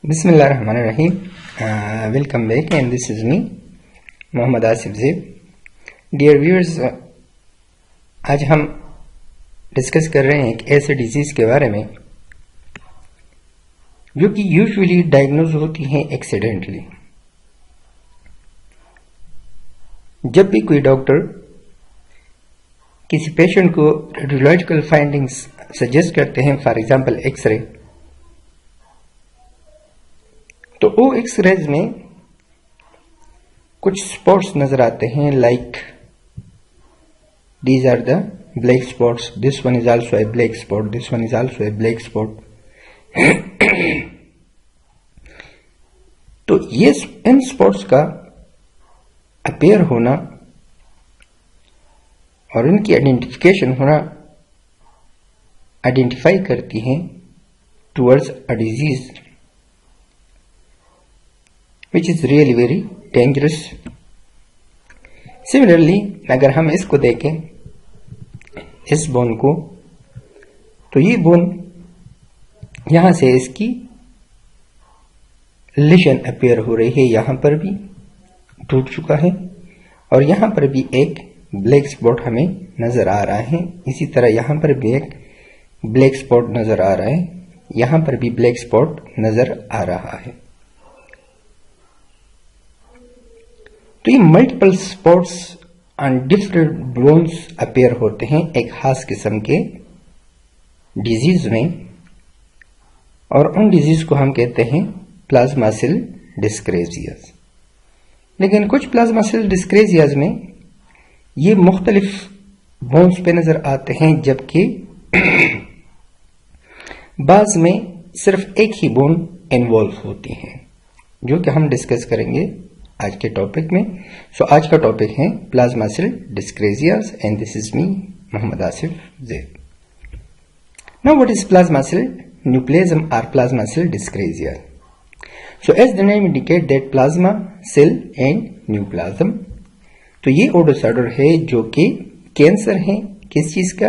Bismillahirrahmanirrahim. Welcome back, and this is me, Mohammad Asif Zeb. Dear viewers, आज हम discuss कर रहे हैं एक ऐसे डिजीज़ के बारे में जो कि यूजुअली डायग्नोज होती हैं एक्सीडेंटली. जब भी कोई डॉक्टर किसी पेशेंट को रेडियोलॉजिकल फाइंडिंग्स सजेस्ट करते हैं, फॉर एग्जांपल एक्सरे, तो वो एक्सरेज में कुछ स्पॉट्स नजर आते हैं, like these are the black spots, this one is also a black spot, this one is also a black spot. तो ये इन स्पॉट्स का अपेयर होना और इनकी आइडेंटिफिकेशन होना आइडेंटिफाई करती हैं towards a disease which is really very dangerous. Similarly, अगर हम इसको देखें, इस बोन को, तो ये बोन यहां से इसकी लेशन अपेयर हो रही है, यहां पर भी टूट चुका है और यहां पर भी एक ब्लैक स्पॉट हमें नजर आ रहा है. इसी तरह यहां पर भी एक ब्लैक स्पॉट नजर आ रहा है, यहां पर भी ब्लैक स्पॉट नजर आ रहा है. तो ये multiple spots on different bones appear होते हैं एक खास किस्म के डिजीज में, और उन डिजीज को हम कहते हैं प्लाज्मा सेल डिस्क्रेजियाज. लेकिन कुछ प्लाज्मा सेल डिस्क्रेजियाज में ये मुख्तलिफ बोन्स पे नजर आते हैं, जबकि बाज में सिर्फ एक ही बोन इन्वॉल्व होती है, जो कि हम डिस्कस करेंगे आज के टॉपिक में. सो आज का टॉपिक है plasma cell dyscrasias, and this is me, Mohammad Asif Zeb. Now what is plasma cell neoplasm और plasma cell dyscrasia? So as the name indicate that plasma cell and neoplasm, तो ये वो डिसऑर्डर है जो कि कैंसर है. किस चीज का?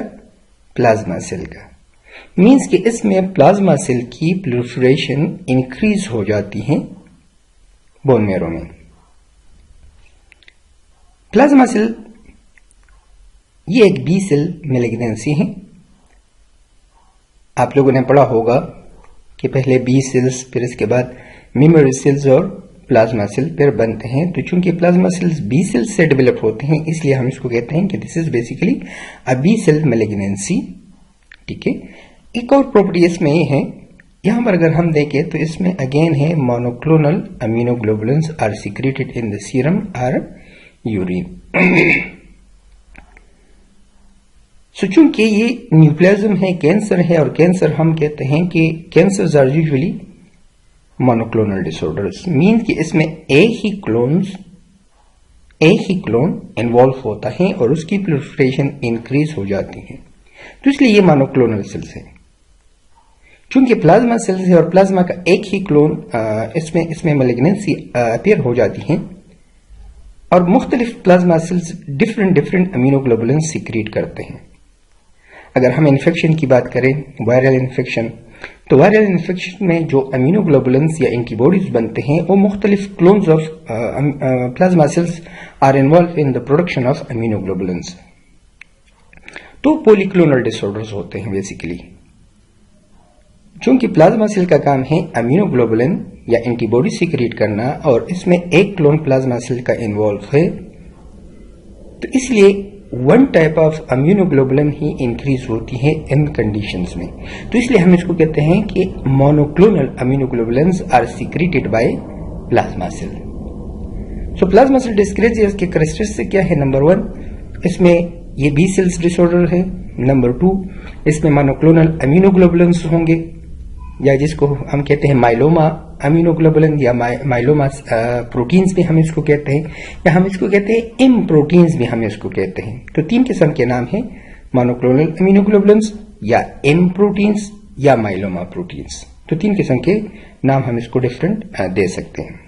प्लाज्मा सेल का. मीन्स कि इसमें प्लाज्मा सेल की प्रोलिफरेशन इंक्रीज हो जाती है बोन मैरो में. प्लाज्मा सेल ये एक बी सेल मैलिग्नेंसी है. आप लोगों ने पढ़ा होगा कि पहले बी सेल्स, फिर इसके बाद मेमोरी सेल्स और प्लाज्मा सेल फिर बनते हैं. तो चूंकि प्लाज्मा सेल्स बी सेल्स से डेवलप होते हैं, इसलिए हम इसको कहते हैं कि this is basically a B cell malignancy. ठीक है. एक और प्रॉपर्टी इसमें ये है, यहां पर अगर हम देखें तो इसमें अगेन है monoclonal immunoglobulins are secreted in the serum और यूरिन. सो चूंकि ये न्यूप्लिज्म है, कैंसर है, और कैंसर हम कहते हैं कि cancers are usually monoclonal disorders. Mean कि इसमें एक ही क्लोन इन्वॉल्व होता है और उसकी प्रोलिफरेशन इंक्रीज हो जाती है, तो इसलिए ये मोनोक्लोनल सेल्स है. चूंकि प्लाज्मा सेल्स है और प्लाज्मा का एक ही क्लोन इसमें मैलिग्नेंसी अपीयर हो जाती है, और मुख्तलिफ plasma cells different immunoglobulin secrete करते हैं. अगर हम इन्फेक्शन की बात करें, वायरल इन्फेक्शन, तो वायरल इन्फेक्शन में जो अमीनोग्लोबुलिन्स या एंटीबॉडीज बनते हैं वो मुख्तलिफ clones of plasma cells are involve in the production of immunoglobulins. तो पॉलीक्लोनल डिसऑर्डर्स होते हैं बेसिकली. चूंकि प्लाज्मा सेल का काम है अमीनोग्लोबुलिन या एंटीबॉडी सीक्रेट करना, और इसमें एक क्लोन प्लाज्मा सेल का इन्वॉल्व है, तो इसलिए वन टाइप ऑफ अमीनोग्लोबुलिन ही इंक्रीज होती है इन कंडीशंस में. तो इसलिए हम इसको कहते हैं कि monoclonal immunoglobulins are secreted by plasma cell. So plasma cell dyscrasias के कैरेक्टरिस्टिक क्या है? नंबर 1, इसमें ये बी सेल्स डिसऑर्डर है. नंबर 2, इसमें मोनोक्लोनल अमीनोग्लोबुलिन्स होंगे, या जिसको हम कहते हैं माइलोमा अमीनोग्लोबुलिन या माइलोमा प्रोटीन्स भी हम इसको कहते हैं, या हम इसको कहते हैं इम प्रोटीन्स भी हम इसको कहते हैं. तो 3 किस्म के नाम हैं, मोनोक्लोनल अमीनोग्लोबुलिन्स या इम प्रोटीन्स या माइलोमा प्रोटीन्स. तो 3 किस्म के नाम हम इसको डिफरेंट दे सकते हैं.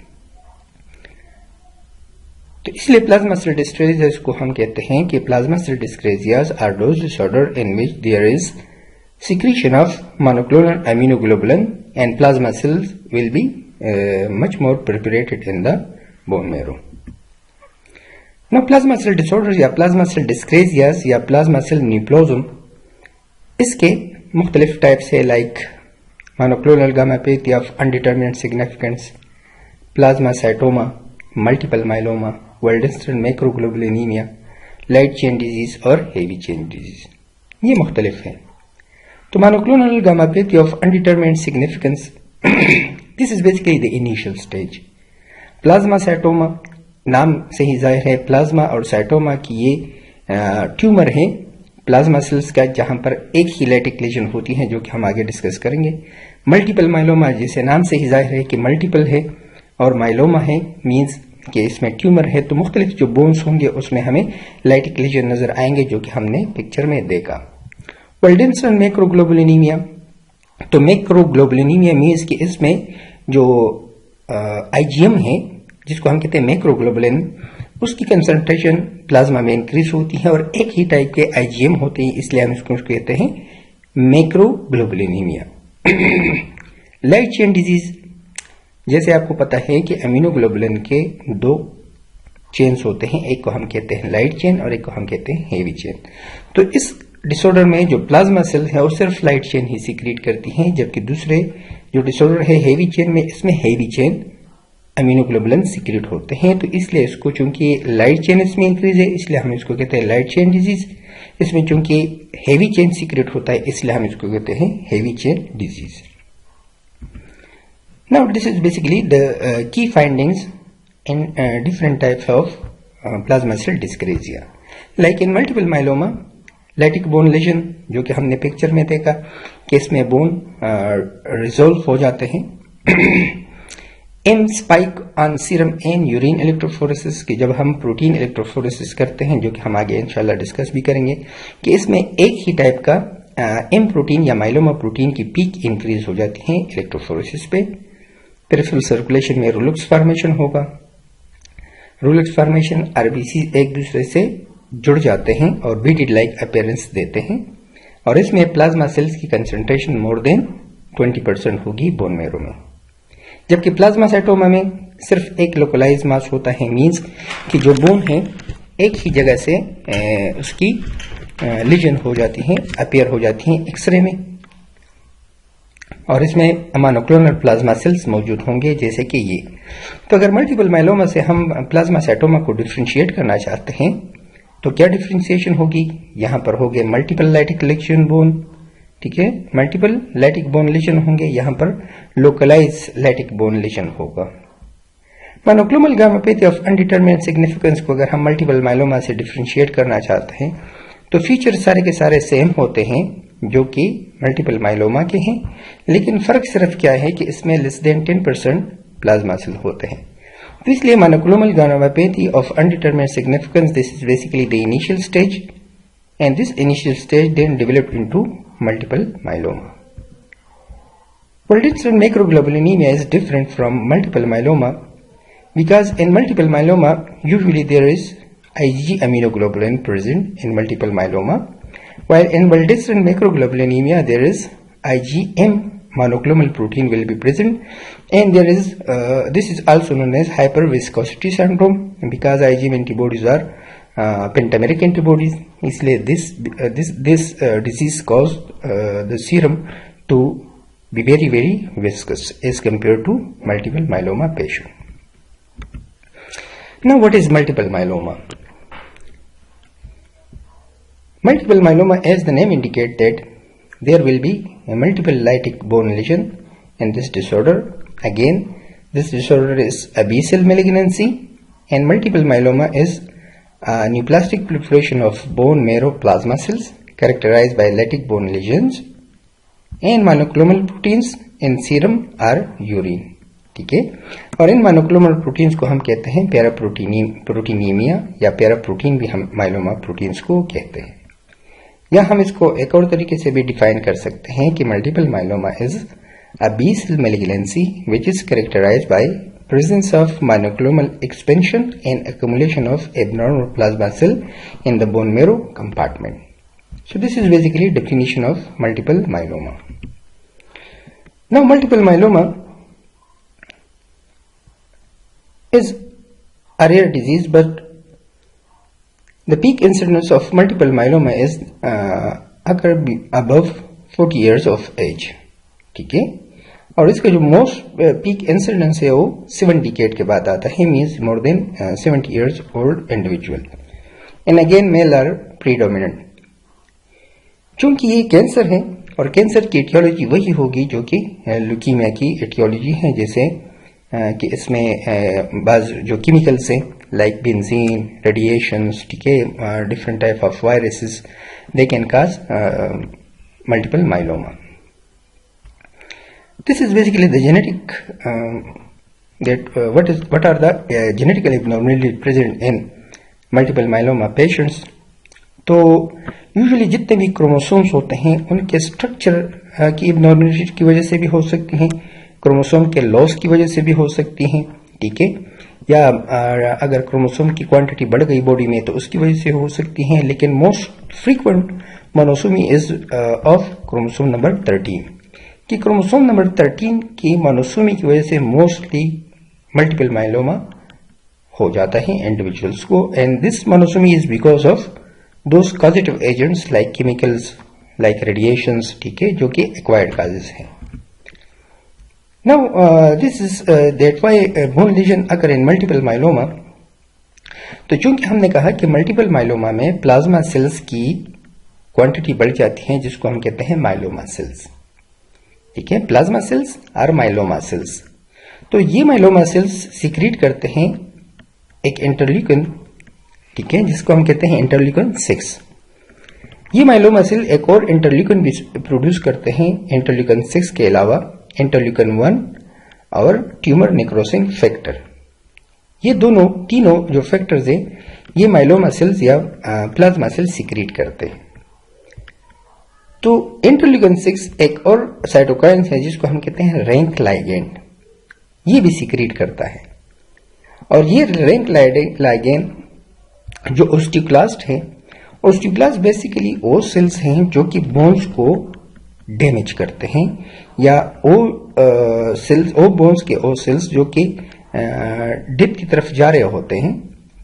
तो इसलिए प्लाज्मा सेल डिस्क्रेजियाज को हम कहते हैं कि plasma cell dyscrasias are those disorder in which there is secretion of monoclonal immunoglobulin and plasma cells will be much more proliferated in the bone marrow. Now plasma cell disorders या plasma cell dyscrasias या plasma cell neoplasm, इसके मुख्तलिफ types है, like monoclonal gammopathy of undetermined significance, plasmacytoma, multiple myeloma, Waldenström macroglobulinemia, light chain disease और heavy chain disease, ये मुख्तलिफ है. तो monoclonal gammopathy of undetermined significance, this is basically the initial stage. Plasmacytoma, नाम से ही जाहिर है प्लाज्मा और साइटोमा की ये ट्यूमर है प्लाज्मा सेल्स का, जहां पर एक ही लैटिक लेजन होती है, जो कि हम आगे डिस्कस करेंगे. मल्टीपल माइलोमा, जिसे नाम से ही जाहिर है कि मल्टीपल है, और माइलोमा है मींस कि इसमें ट्यूमर है. तो मुख्तलिफ जो बोन्स होंगे उसमें हमें लाइटिक लेजन नजर आएंगे, जो कि हमने पिक्चर में देखा. वाल्डेंस्ट्रॉम मैक्रोग्लोबुलिनीमिया, तो मैक्रोग्लोबुलिनीमिया मीन्स कि इसमें जो आईजीएम है, जिसको हम कहते हैं मैक्रोग्लोबुलिन, उसकी कंसंट्रेशन प्लाज्मा में इंक्रीज होती है, और एक ही टाइप के आईजीएम होते हैं, इसलिए हम इसको कहते हैं मैक्रोग्लोबुलिनीमिया. लाइट चेन डिजीज, जैसे आपको पता है कि अमीनोग्लोबुलिन के दो चेन्स होते हैं, एक को हम कहते हैं लाइट चेन और एक को हम कहते हैं हेवी चेन. तो इस डिसऑर्डर में जो प्लाज्मा सेल है वो सिर्फ लाइट चेन ही सीक्रेट करती हैं, जबकि दूसरे जो डिसऑर्डर है हेवी चेन में, इसमें हेवी चेन अमीनोग्लोबुलिन सीक्रेट होते हैं. तो इसलिए इसको, चूंकि लाइट चेन इसमें इंक्रीज है, इसलिए हम इसको कहते हैं लाइट चेन डिजीज. इसमें चूंकि हेवी चेन सीक्रेट होता है, इसलिए हम इसको कहते हैं heavy chain disease. Now this is basically the key findings in different types of plasma cell dyscrasia. Like in multiple myeloma, lytic bone lesion, जो कि हमने पिक्चर में देखा कि इसमें बोन रिजोल्व हो जाते हैं. In spike on serum and urine electrophoresis, की जब हम प्रोटीन इलेक्ट्रोफोरेसिस करते हैं, जो कि हम आगे इंशाल्लाह डिस्कस भी करेंगे, कि इसमें एक ही टाइप का एम प्रोटीन या माइलोमा प्रोटीन की पीक इंक्रीज हो जाती है इलेक्ट्रोफोरेसिस पे. पेरिफेरल सर्कुलेशन में रूलक्स फॉर्मेशन होगा. रूलक्स फॉर्मेशन, आरबीसी एक दूसरे से जुड़ जाते हैं और बीटेड लाइक अपीयरेंस देते हैं, और इसमें प्लाज्मा सेल्स की कंसंट्रेशन मोर देन 20% होगी बोन मैरो में. जबकि प्लाज्मासाइटोमा में सिर्फ एक लोकलाइज मास होता है, मींस कि जो बोन है एक ही जगह से उसकी लीजन हो जाती है, अपीयर हो जाती है एक्सरे में, और इसमें मोनोक्लोनल प्लाज्मा सेल्स मौजूद होंगे, जैसे कि ये. तो अगर मल्टीपल माइलोमा से हम प्लाज्मासाइटोमा को डिफ्रेंशिएट करना चाहते हैं, तो क्या डिफ्रेंशिएशन होगी? यहां पर हो गए मल्टीपल लैटिक लेजन बोन, ठीक है, मल्टीपल लैटिक बोन लेजन होंगे, यहां पर लोकलाइज लैटिक बोन लेजन होगा. Monoclonal gammopathy of undetermined significance को अगर हम मल्टीपल माइलोमा से डिफ्रेंशिएट करना चाहते हैं, तो फीचर सारे के सारे सेम होते हैं जो कि मल्टीपल माइलोमा के हैं, लेकिन फर्क सिर्फ क्या है कि इसमें लेस देन 10% प्लाज्मा सेल होते हैं. तो इसलिए monoclonal gammopathy of undetermined significance, this is basically the initial stage, and this initial stage then developed into multiple myeloma. Waldenström macroglobulinemia is different from multiple myeloma because in multiple myeloma usually there is Ig immunoglobulin present in multiple myeloma, while in Waldenström macroglobulinemia there is IgM monoclonal protein will be present, and there is this is also known as hyperviscosity syndrome because IgM antibodies are pentameric antibodies. इसलिए this disease caused the serum to be very viscous as compared to multiple myeloma patient. Now what is multiple myeloma? Multiple myeloma, as the name indicates, that there will be a multiple lytic bone lesion in this disorder. Again, this disorder is a B-cell malignancy, and multiple myeloma is neoplastic proliferation of bone marrow plasma cells characterized by lytic bone lesions and monoclonal proteins in serum or urine. ठीक है, और इन monoclonal proteins को हम कहते हैं पैराप्रोटीनीमिया, या paraprotein भी हम माइलोमा प्रोटीन्स को कहते हैं. या हम इसको एक और तरीके से भी डिफाइन कर सकते हैं कि multiple myeloma is a B-cell malignancy which is characterized by presence of monoclonal expansion and accumulation of abnormal plasma cell in the bone marrow compartment. So this is basically definition of multiple myeloma. Now multiple myeloma is a rare disease, but the peak incidence of multiple myeloma is occur above 40 years of age. ठीक है, और इसका जो most peak incidence है वो 7 decade के बाद आता है, means more than 70 years old individual, and again male are predominant. चूंकि ये कैंसर है और कैंसर की एटियोलॉजी वही होगी जो कि ल्यूकीमिया की एटियोलॉजी है, जैसे कि इसमें बाज जो केमिकल्स हैं लाइक बेंजीन, रेडिएशंस, ठीक है, different type of viruses, they can cause multiple myeloma. This is basically the genetic what are the genetic abnormalities present in multiple myeloma patients. तो यूजुअली जितने भी क्रोमोसोम्स होते हैं उनके स्ट्रक्चर की एब्नॉर्मलिटी की वजह से भी हो सकती हैं, क्रोमोसोम के लॉस की वजह से भी हो सकती हैं, ठीक है, या अगर क्रोमोसोम की क्वांटिटी बढ़ गई बॉडी में तो उसकी वजह से हो सकती हैं. लेकिन most frequent monosomy is of chromosome number 13, कि क्रोमोसोम नंबर 13 की मोनोसोमी की वजह से मोस्टली मल्टीपल माइलोमा हो जाता है इंडिविजुअल्स को, and this monosomy is because of those causative agents like chemicals, like radiations, ठीक है, जो कि एक्वायर्ड काजेस हैं. Now this is that why bone lesion occur in multiple myeloma. तो चूंकि हमने कहा कि मल्टीपल माइलोमा में प्लाज्मा सेल्स की क्वांटिटी बढ़ जाती है, जिसको हम कहते हैं माइलोमा सेल्स, ठीक है, प्लाज्मा सेल्स और माइलोमा सेल्स. तो ये माइलोमा सेल्स सीक्रेट करते हैं एक इंटरल्यूकिन, ठीक है, जिसको हम कहते हैं इंटरल्यूकिन 6. ये माइलोमा सेल एक और इंटरल्यूकिन भी प्रोड्यूस करते हैं, इंटरल्यूकिन 6 के अलावा इंटरल्यूकिन 1 और ट्यूमर नेक्रोसिंग फैक्टर. ये तीनों जो फैक्टर्स हैं ये माइलोमा सेल्स या प्लाज्मा सेल्स सीक्रेट करते हैं. तो इंटरल्यूकिन 6 एक और साइटोकाइन है जिसको हम कहते हैं रैंक लाइगेंड, ये भी सीक्रेट करता है. और ये रैंक लाइगेंड जो ओस्टियोक्लास्ट है, ओस्टियोक्लास्ट बेसिकली वो सेल्स हैं जो कि बोन्स को डैमेज करते हैं, या वो सेल्स, वो बोन्स के वो सेल्स जो कि डेथ की तरफ जा रहे होते हैं,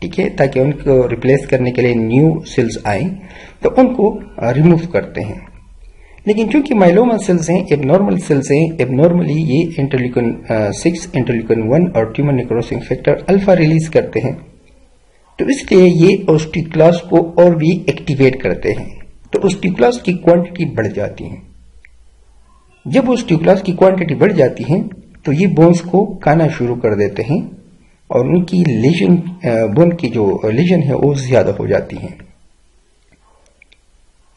ठीक है, ताकि उनको रिप्लेस करने के लिए न्यू सेल्स आए, तो उनको रिमूव करते हैं. लेकिन चूंकि माइलोमा सेल्स हैं, एबनॉर्मल सेल्स हैं, एबनॉर्मली ये इंटरल्यूकिन 6, इंटरल्यूकिन 1 और tumour necrosing factor alpha release करते हैं, तो इसलिए ये ओस्टियोक्लास्ट को और भी एक्टिवेट करते हैं. तो ओस्टियोक्लास्ट की क्वांटिटी बढ़ जाती है. जब ओस्टियोक्लास्ट की क्वांटिटी बढ़ जाती है तो ये बोन्स को खाना शुरू कर देते हैं और उनकी लेजन, बोन की जो लेजन है वो ज्यादा हो जाती है.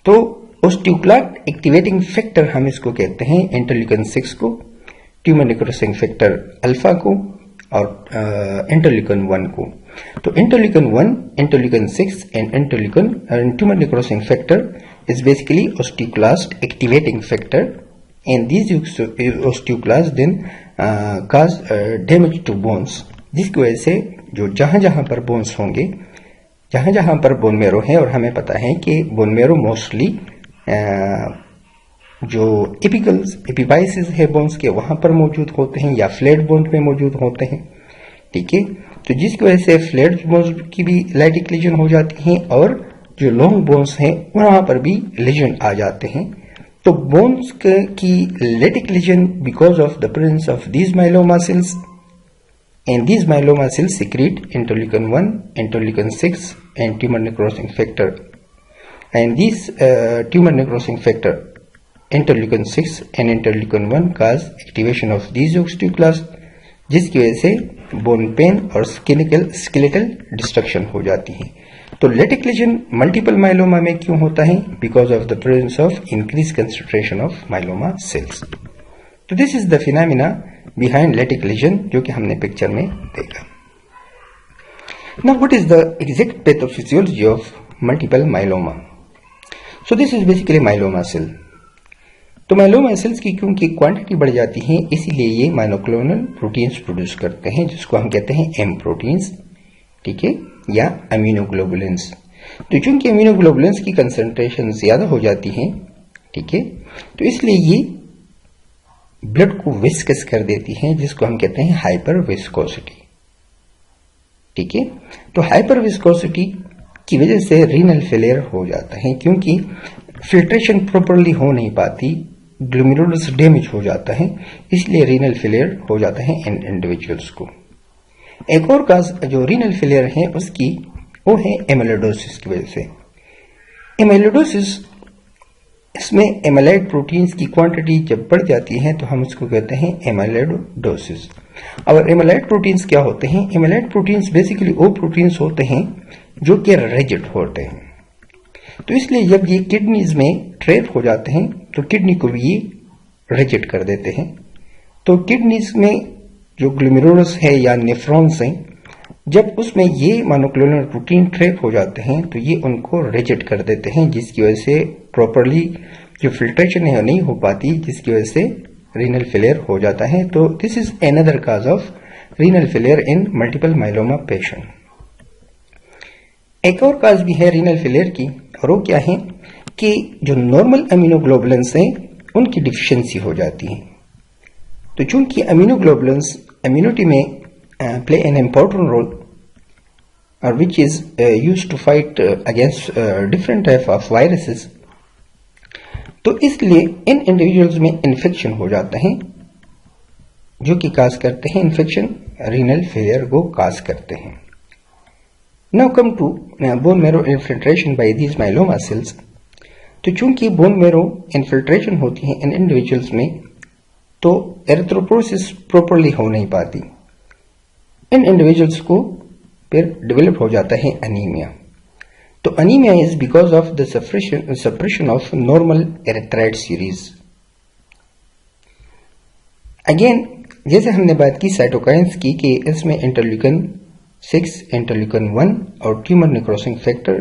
तो ओस्टियोक्लास्ट एक्टिवेटिंग फैक्टर हम इसको कहते हैं, इंटरल्यूकिन 6 को, ट्यूमर नेक्रोसिंग फैक्टर अल्फा को और इंटरल्यूकिन 1 को. तो interleukin 1, interleukin 6 and interleukin tumour necrosing factor is basically osteoclast activating factor, and this osteoclast then cause damage to bones, जिसकी वजह से जो जहां पर बोन्स होंगे, जहां पर बोन मेरो है, और हमें पता है कि बोन मेरो मोस्टली जो एपिपाइसिस है बोन्स के वहां पर मौजूद होते हैं या फ्लैट बोन में मौजूद होते हैं, ठीक है. तो जिसकी वजह से फ्लैट बोन्स की भी लाइटिक लीजन हो जाती हैं और जो लॉन्ग बोन्स हैं वहां पर भी लीजन आ जाते हैं. तो बोन्स की lytic lesion because of the presence of these myeloma cells, and these myeloma cells secrete interleukin 1, interleukin 6 and tumour necrosing factor, and this tumour necrosing factor interleukin 6 and interleukin 1 cause activation of these osteoclast, जिसकी वजह से bone pain और skeletal destruction हो जाती है. तो लेटिक legion multiple myeloma में क्यों होता है? Because of the presence of increase concentration of myeloma cells. तो this is the phenomena behind lytic lesion जो कि हमने पिक्चर में देखा. Now what is the exact pathophysiology of multiple myeloma? So this is basically myeloma cell. तो myeloma cells की क्योंकि quantity बढ़ जाती है, इसीलिए ये मोनोक्लोनल प्रोटीन्स प्रोड्यूस करते हैं जिसको हम कहते हैं एम प्रोटीन्स, ठीक है, या अमीनोग्लोबुलिन्स. तो चूंकि इम्यूनोग्लोबुलिन्स की कंसंट्रेशन ज्यादा हो जाती है, ठीक है, तो इसलिए ये ब्लड को विस्कस कर देती है, जिसको हम कहते हैं हाइपर विस्कोसिटी, ठीक है। तो हाइपर विस्कोसिटी की वजह से रीनल फेलियर हो जाता है, क्योंकि फिल्ट्रेशन प्रॉपरली हो नहीं पाती, ग्लोमेरुलस डैमेज हो जाता है, इसलिए रीनल फेलियर हो जाता है इन इंडिविजुअल्स को। एक और काज जो रीनल फेलियर है उसकी वो है एमिलोइडोसिस की वजह से। एमिलोइडोसिस, इसमें एमाइलाइड प्रोटीन्स की क्वांटिटी जब बढ़ जाती है तो हम उसको कहते हैं एमाइलोइडोसिस। और एमाइलाइड प्रोटीन्स क्या होते हैं? एमाइलाइड प्रोटीन्स बेसिकली वो प्रोटीन्स होते हैं जो कि रिजिड होते हैं। तो इसलिए जब ये किडनीज में ट्रैप हो जाते हैं तो किडनी को भी ये रिजिड कर देते हैं। तो किडनीज में जो ग्लोमेरुलस है या नेफ्रॉन्स हैं, जब उसमें ये मोनोक्लोनल प्रोटीन ट्रैप हो जाते हैं तो ये उनको रिजिड कर देते हैं, जिसकी वजह से प्रॉपरली जो फिल्ट्रेशन है नहीं हो पाती, जिसकी वजह से रीनल फेलियर हो जाता है। तो this is another cause of renal failure in multiple myeloma patient. एक और काज भी है रीनल फेलियर की, और वो क्या है कि जो नॉर्मल अमीनोग्लोबुलिन्स हैं उनकी डिफिशियंसी हो जाती है। तो चूंकि अमीनोग्लोबुलिन्स इम्यूनिटी में play an important role, which is used to fight against different type of viruses, तो इसलिए इन इंडिविजुअल्स में इन्फेक्शन हो जाता है, जो कि काज करते हैं इन्फेक्शन रीनल फेलियर को काज करते हैं। Now come to bone marrow infiltration by these myeloma cells. तो चूंकि बोन मैरो इन्फिल्ट्रेशन होती है इन इंडिविजुअल्स में, तो एरिथ्रोपोइसिस प्रॉपरली हो नहीं पाती, इन इंडिविजुअल्स को फिर डेवलप हो जाता है अनीमिया। तो anaemia is because of the suppression of normal erythroid series. Again जैसे हमने बात की साइटोकाइंस की कि इसमें इंटरल्यूकिन 6, इंटरल्यूकिन 1 और ट्यूमर नेक्रोसिंग फैक्टर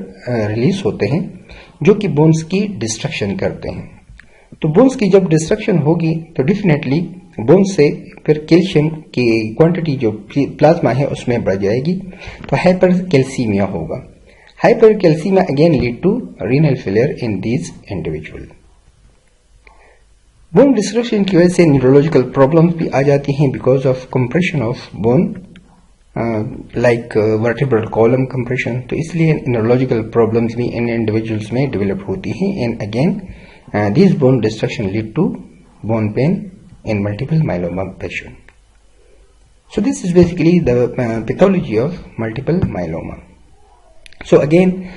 रिलीज होते हैं, जो कि बोन्स की डिस्ट्रक्शन करते हैं। तो बोन्स की जब डिस्ट्रक्शन होगी तो डेफिनेटली बोन्स से फिर कैल्शियम की क्वांटिटी जो प्लाज्मा है उसमें बढ़ जाएगी, तो हाइपर कैल्सीमिया होगा। Hypercalcemia again lead to renal failure in these individual. Bone destruction की वजह से न्यूरोलॉजिकल प्रॉब्लम्स भी आ जाती हैं because of compression of bone, like vertebral column compression. तो इसलिए न्यूरोलॉजिकल प्रॉब्लम्स भी इन इंडिविजुअल्स में डेवलप होती हैं, and again this bone destruction lead to bone pain in multiple myeloma patient. So this is basically the pathology of multiple myeloma. So again,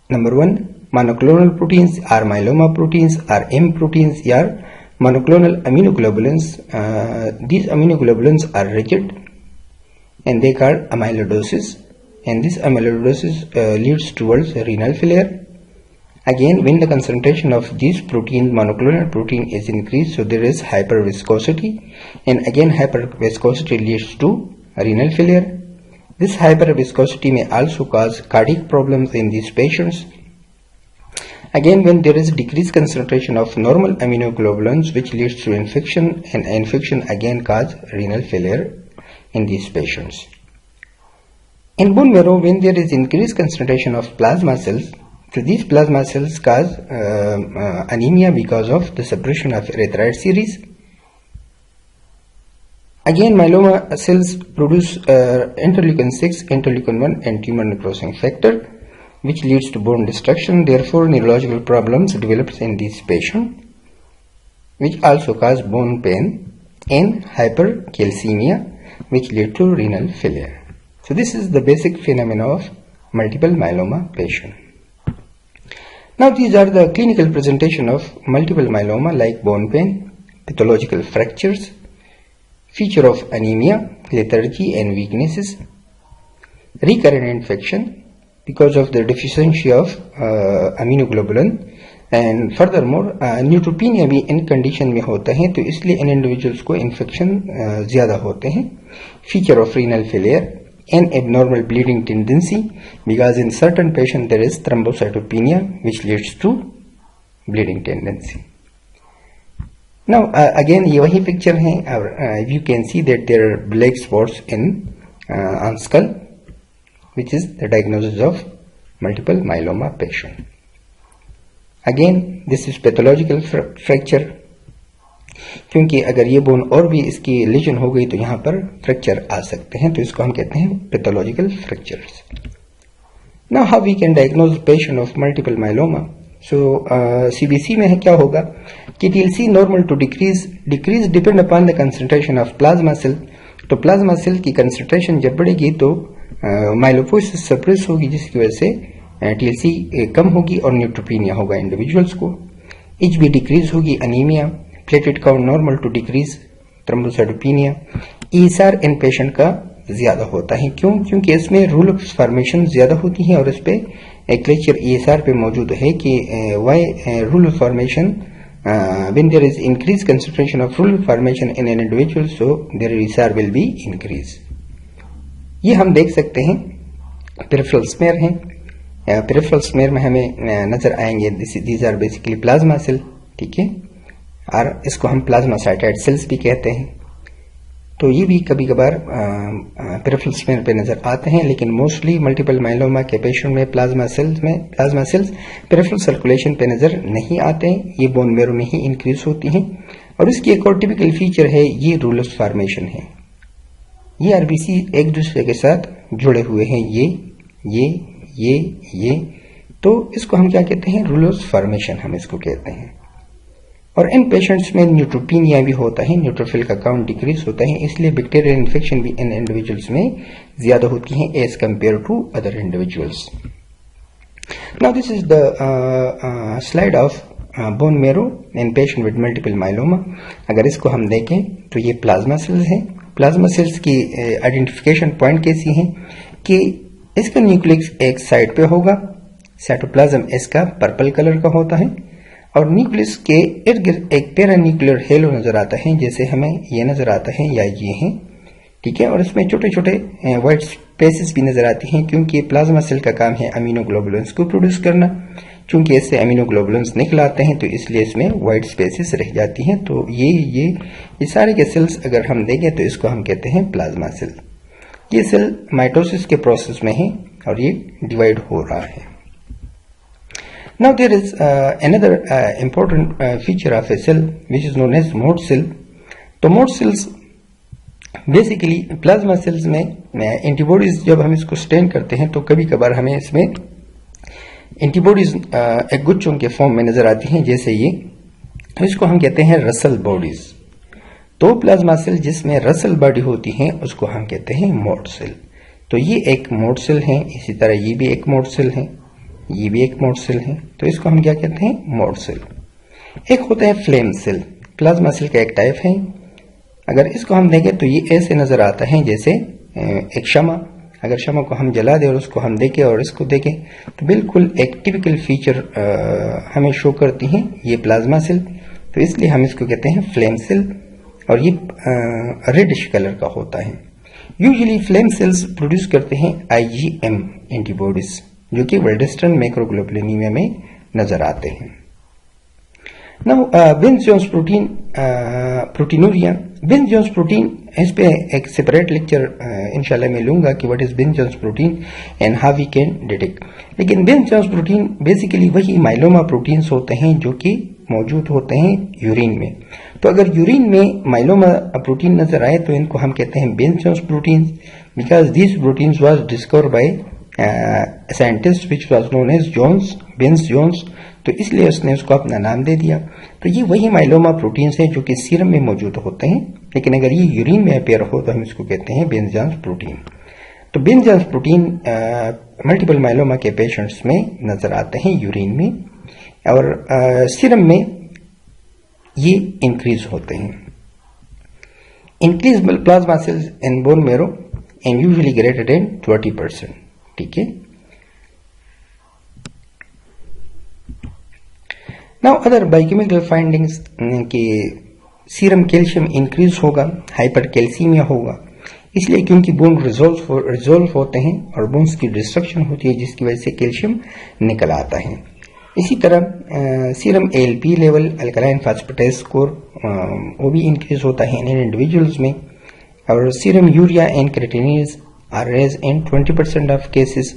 number 1, monoclonal proteins are myeloma proteins, are M proteins, are monoclonal immunoglobulins. These immunoglobulins are rigid and they are amyloidosis, and this amyloidosis leads towards renal failure. Again, when the concentration of these protein, monoclonal protein, is increased, so there is hyperviscosity, and again hyperviscosity leads to renal failure. This hyperviscosity may also cause cardiac problems in these patients. Again, when there is decreased concentration of normal immunoglobulins, which leads to infection, and infection again cause renal failure in these patients. In bone marrow, when there is increased concentration of plasma cells, so these plasma cells cause anemia because of the suppression of erythroid series. Again, myeloma cells produce interleukin 6, interleukin 1 and tumor necrosis factor, which leads to bone destruction. Therefore, neurological problems develops in these patients, which also cause bone pain and hypercalcemia, which lead to renal failure. So this is the basic phenomena of multiple myeloma patient. Now these are the clinical presentation of multiple myeloma, like bone pain, pathological fractures, feature of anemia, lethargy and weaknesses, recurrent infection because of the deficiency of immunoglobulin, and furthermore neutropenia भी इन condition में होता है, तो इसलिए इन individuals को infection ज़्यादा होते हैं। Feature of renal failure and abnormal bleeding tendency, because in certain patients there is thrombocytopenia, which leads to bleeding tendency. Now again ये वही picture है, you can see that there are black spots in on skull, which is the diagnosis of multiple myeloma patient. Again, this is pathological fracture, क्योंकि अगर ये bone और भी इसकी legion हो गई तो यहाँ पर फ्रैक्चर आ सकते हैं, तो इसको हम कहते हैं pathological fractures. Now how we can diagnose patient of multiple myeloma. So CBC में है क्या होगा कि TLC normal to decrease depend upon the concentration of plasma cell. तो प्लाज्मा सेल की कंसंट्रेशन जब बढ़ेगी तो माइलोपोसिस सप्रेस होगी, जिसकी वजह से टीएलसी कम होगी और न्यूट्रोपीनिया होगा इंडिविजुअल्स को. एचबी डिक्रीज होगी, anaemia, platelet count normal to decrease, thrombocytopenia. ESR in patient का ज्यादा होता है. क्यों? क्योंकि इसमें रूल ऑफ फॉर्मेशन ज्यादा होती है और इस पे एक लेक्चर ईएसआर पे मौजूद है कि why rule of formation when there is increased concentration of rule formation in an individual, so their ESR will be increase. ये हम देख सकते हैं पेरिफेरल स्मेयर हैं. पेरिफेरल स्मेयर में हमें नजर आएंगे these are basically plasma cell, ठीक है, और इसको हम प्लाज्मासाइटाइड सेल्स भी कहते हैं. तो ये भी कभी कभार पेरिफेरल स्मेयर पे नजर आते हैं, लेकिन मोस्टली मल्टीपल माइलोमा के पेशेंट में प्लाज्मा सेल्स पेरिफेरल सर्कुलेशन पे नजर नहीं आते हैं. ये बोन मेरो में ही इंक्रीज होती हैं. और इसकी एक और टिपिकल फीचर है ये रूलस फॉर्मेशन है. ये आरबीसी एक दूसरे के साथ जुड़े हुए हैं, ये, तो इसको हम क्या कहते हैं? रूलस फॉर्मेशन हम इसको कहते हैं. और इन पेशेंट्स में न्यूट्रोपीनिया भी होता है, न्यूट्रोफिल का काउंट डिक्रीज होता है, इसलिए बैक्टीरियल इन्फेक्शन भी इन इंडिविजुअल्स में ज्यादा होती है as compare to other individuals. Now this is the slide of bone marrow in patient with multiple myeloma. अगर इसको हम देखें तो ये प्लाज्मा सेल्स हैं. प्लाज्मा सेल्स की आइडेंटिफिकेशन पॉइंट कैसी है कि इसका न्यूक्लियस एक साइड पे होगा, साइटोप्लाज्म इसका पर्पल कलर का होता है, और न्यूक्लियस के इर्द गिर्द एक पैरान्यूक्लियर हेलो नजर आता है, जैसे हमें ये नजर आता है या ये है, ठीक है. और इसमें छोटे छोटे व्हाइट स्पेसेस भी नजर आती हैं, क्योंकि प्लाज्मा सेल का काम है अमीनोग्लोबुलिन्स को प्रोड्यूस करना. चूंकि इससे अमीनोग्लोबुलिन्स निकल आते हैं तो इसलिए इसमें व्हाइट स्पेसेस रह जाती हैं. तो ये सारे के सेल्स अगर हम देखें तो इसको हम कहते हैं प्लाज्मा सेल. ये सेल माइटोसिस के प्रोसेस में है और ये डिवाइड हो रहा है. Now there is another important feature of a cell which is known as mode cell. तो mode cells basically plasma cells में एंटीबॉडीज जब हम इसको स्टेन करते हैं तो कभी कभार हमें इसमें एंटीबॉडीज एक गुच्छों के फॉर्म में नजर आती हैं, जैसे ये. तो इसको हम कहते हैं रसल बॉडीज. तो प्लाज्मा सेल जिसमें रसल बॉडी होती है उसको हम कहते हैं मोड सेल. तो ये एक मोड सेल है, इसी तरह ये भी एक मोड सेल है, ये भी एक मोड सेल है. तो इसको हम क्या कहते हैं? Mott cell. एक होता है फ्लेम सेल, प्लाज्मा सेल का एक टाइप है. अगर इसको हम देखें तो ये ऐसे नजर आता है जैसे एक शमा. अगर शमा को हम जला दें और उसको हम देखें और इसको देखें तो बिल्कुल एक टिपिकल फीचर हमें शो करती हैं ये प्लाज्मा सेल. तो इसलिए हम इसको कहते हैं फ्लेम सेल, और ये रेडिश कलर का होता है. यूजुअली फ्लेम सेल्स प्रोड्यूस करते हैं IgM एंटीबॉडीज, जो कि वेल्डेस्टर्न मैक्रोग्लोबुलिनीमिया में नजर आते हैं. Now Bence Jones protein, proteinuria. Bence Jones protein, इस पे एक सेपरेट लेक्चर इंशाल्लाह मैं लूंगा कि what is Bence Jones protein and how we can detect. लेकिन बिन्स जोन्स प्रोटीन बेसिकली वही माइलोमा प्रोटीन्स होते हैं जो कि मौजूद होते हैं यूरिन में. तो अगर यूरिन में माइलोमा प्रोटीन नजर आए तो इनको हम कहते हैं Bence Jones proteins, because these proteins was discovered by scientist which was known as Jones, Bence Jones. तो इसलिए उसने उसको अपना नाम दे दिया. तो ये वही माइलोमा प्रोटीन्स हैं जो कि सीरम में मौजूद होते हैं, लेकिन अगर ये यूरिन में अपेयर हो तो हम इसको कहते हैं बिन्स जोन्स प्रोटीन. तो Bence Jones protein multiple myeloma के पेशेंट्स में नजर आते हैं यूरिन में, और सीरम में ये इंक्रीज होते हैं. Increase plasma cells in bone marrow and usually greater than 20%, ठीक है. नाउ अदर बायोकेमिकल फाइंडिंग्स कि सीरम कैल्शियम इंक्रीज होगा, हाइपर कैल्सीमिया होगा, इसलिए क्योंकि बोन रिजोल्व होते हैं और बोन्स की डिस्ट्रक्शन होती है जिसकी वजह से कैल्शियम निकल आता है. इसी तरह serum ALP level, alkaline phosphatase score, वो भी इंक्रीज होता है इन इंडिविजुअल्स में. और serum urea and creatinines are raise in 20% of cases.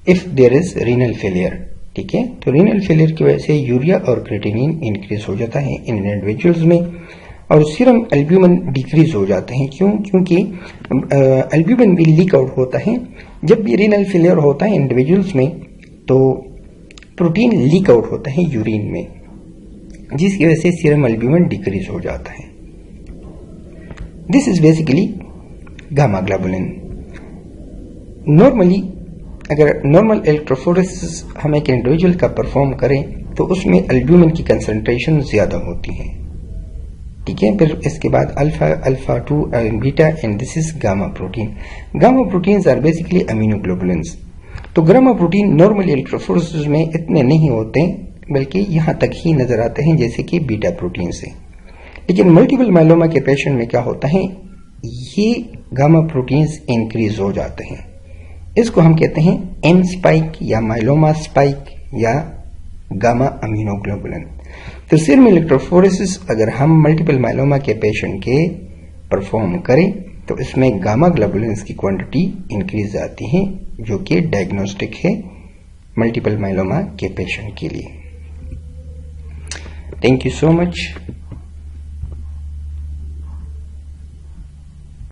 If there is renal failure. ठीक है, तो रीनल फेलियर की वजह से यूरिया और क्रिएटिनिन इंक्रीज हो जाता है इन इंडिविजुअल्स में, और सीरम एल्ब्यूमिन डिक्रीज हो जाते हैं। क्यों? क्योंकि एल्ब्यूमिन भी लीक आउट होता है। जब भी रीनल फेलियर होता है इंडिविजुअल्स में तो प्रोटीन लीक आउट होता है यूरिन में, जिसकी वजह से सीरम एल्ब्यूमिन डिक्रीज हो जाता है। This is basically gamma globulin. Normally अगर नॉर्मल इलेक्ट्रोफोरेसिस हम एक इंडिविजुअल का परफॉर्म करें तो उसमें एल्ब्यूमिन की कंसंट्रेशन ज्यादा होती है। ठीक है, फिर इसके बाद alpha, alpha 2 and beta, and this is gamma protein. Gamma proteins are basically immunoglobulins. तो गामा प्रोटीन नॉर्मल इलेक्ट्रोफोरेसिस में इतने नहीं होते, बल्कि यहां तक ही नजर आते हैं जैसे कि बीटा प्रोटीन से। लेकिन मल्टीपल माइलोमा के पेशेंट में क्या होता है, ये गामा प्रोटीन्स इंक्रीज हो जाते हैं। इसको हम कहते हैं एम स्पाइक या माइलोमा स्पाइक या गामा अमीनोग्लोबुलिन। तो सीरम इलेक्ट्रोफोरेसिस अगर हम मल्टीपल माइलोमा के पेशेंट के परफॉर्म करें तो इसमें गामा ग्लोबुलिन्स की क्वांटिटी इंक्रीज आती है, जो कि डायग्नोस्टिक है मल्टीपल माइलोमा के पेशेंट के लिए। Thank you so much.